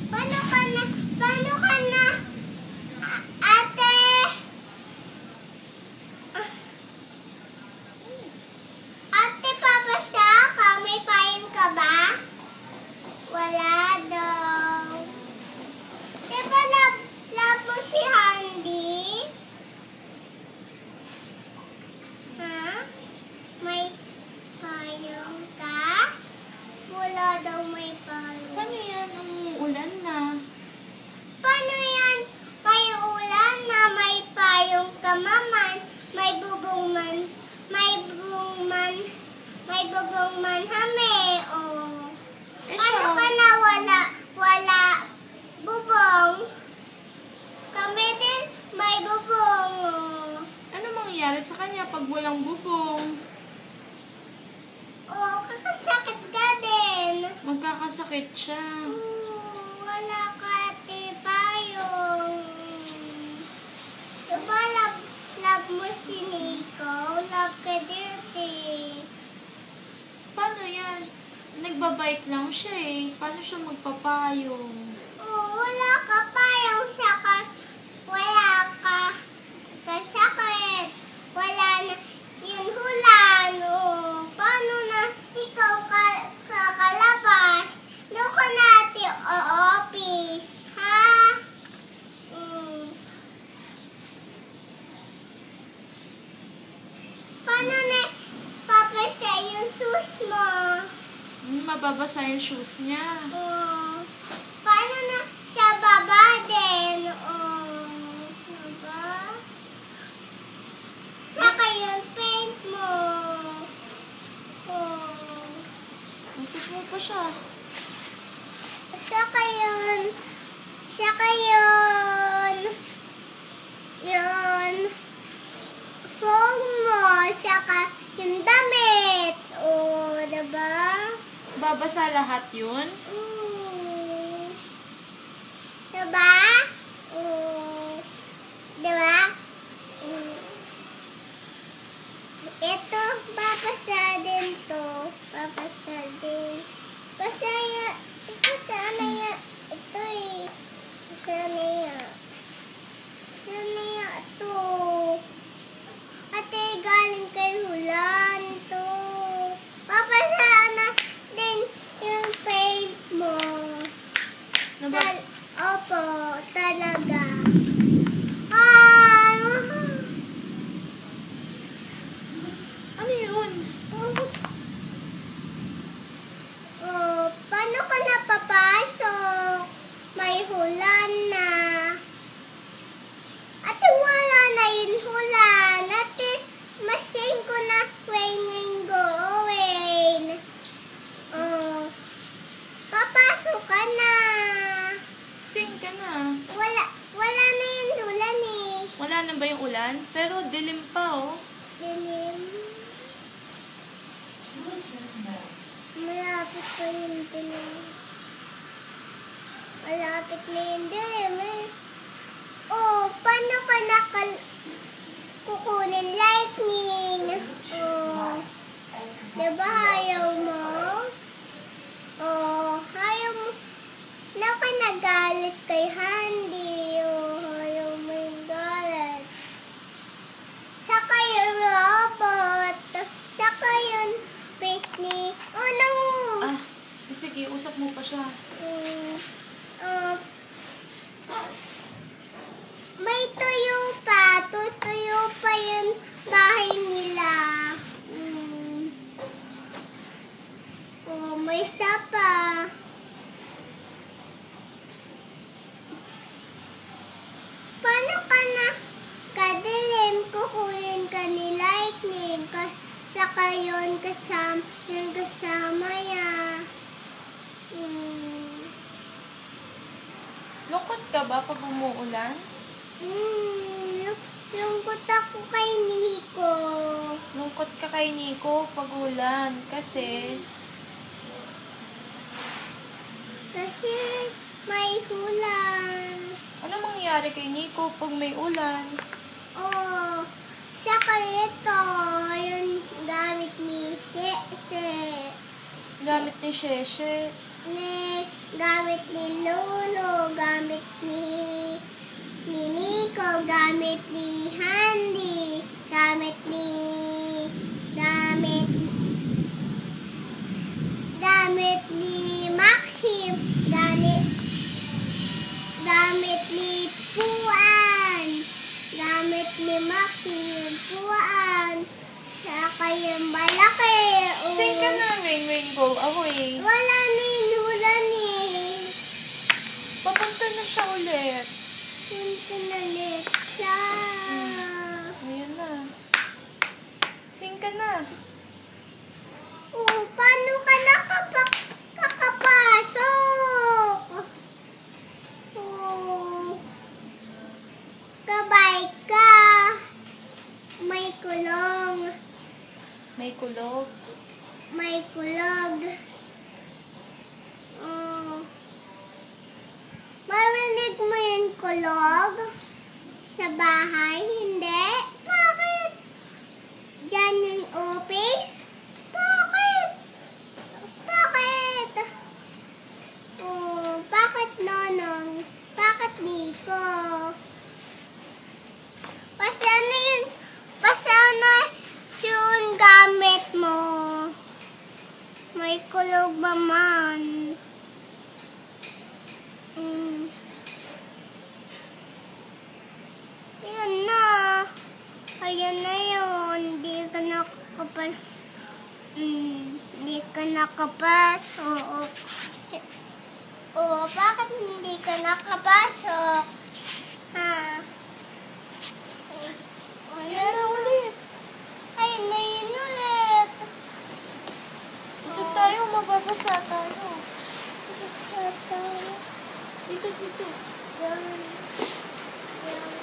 Paano ka na? Paano ka na? Ate! Ate, papasa ka? May payong ka ba? Wala daw. Diba love mo si Handy? Ha? May payong ka? Wala daw may payong. Paano yan? Ulan na. Paano yan? May ulan na may payong ka maman, may bubong man, may bubong man hame, oh. Paano ka na wala bubong? Kami din may bubong, oh. Ano mangyayari sa kanya pag walang bubong? Oh, kakasakit ka din. Magkakasakit siya. Wala ka payong. Diba love mo si Nico? Love ka dirty. Paano yan? Nagbabike lang siya eh. Paano siya magpapayong? Oh, wala ka payong saka wala ka kasakit. Wala na yun hulan. Oh, paano na ikaw kakalabas? Doon ka natin office, ha? Paano na papasa yung shoes mo? Mababasa yung shoes niya. Paano na sa baba din? Diba? Saka yung paint mo. Masip mo pa siya. Saka yun, phone mo, saka yung damit. Oh, diba? Babasa lahat yun? Diba? Diba? Ito, babasa din to. Babasa din. Basta yan. Ito sana yan. Ito eh. Sana yan. Sana yan. Ito. Ate, galing kay Hulan to. Babasa na din yung paint mo. Opo, talaga. Ano yun? Paano ka napapasok? May hulan na. Ate, wala na yung hulan. Ate, masin ko na raining going. Papasok ka na. Sing ka na. Wala na yung hulan eh. Wala na ba yung ulan? Pero dilim pa oh. Dilim. Malapit pa yung dilim. Malapit na yung dilim eh. Oh, paano ka kukunin lightning? Oh, diba ayaw mo? Oh, ayaw mo. Ka nagalit kay Handy. Oh, ayaw mo yung galit. Saka yung robot. Saka yung Britney. Oh, no! Sige, usap mo pa siya. May tuyo pa. Tutuyo pa yung bahay nila. Oh, may isa pa. Paano ka na kadilim kukunin ka ni Lightning? Saka yun kasama niya. Lungkot ka ba pag umuulan? Lungkot ako kay Nico. Lungkot ka kay Nico pag ulan kasi may hulan. ano mangyayari kay Nico pag may ulan? Oh, saka ito, yung gamit ni Sheshe. Gamit ni Sheshe. Ni Gamit ni Lolo, gamit ni Nico, gamit ni Handy, gamit ni Maxim, gamit ni Puan, gamit ni Maxim, Puan, saka yung malaki. Sing ka na, Ring go away. Wala ni Lulan eh. Papunta na siya ulit. Punta na ulit siya. Ayun na. Sing ka na. Oh, paano ka kakapasok? Oh, gabay ka. May kulong. May kulog. May kulog. Oh. Marinig mo yung kulog? Sa bahay? Hindi? Bakit? Diyan yung office? Bakit? Bakit? Oh, bakit Nonong? Bakit Nico? Pasano yung gamit mo? May kulog ba man? Ayan na. Ayan na yun. Hindi ka nakapasok. Oo, bakit hindi ka nakapasok? Ha? Ayun na ulit. Ayun na yun ulit. Usap tayo, mababasa tayo. Ito. Dito. Yan. Yan.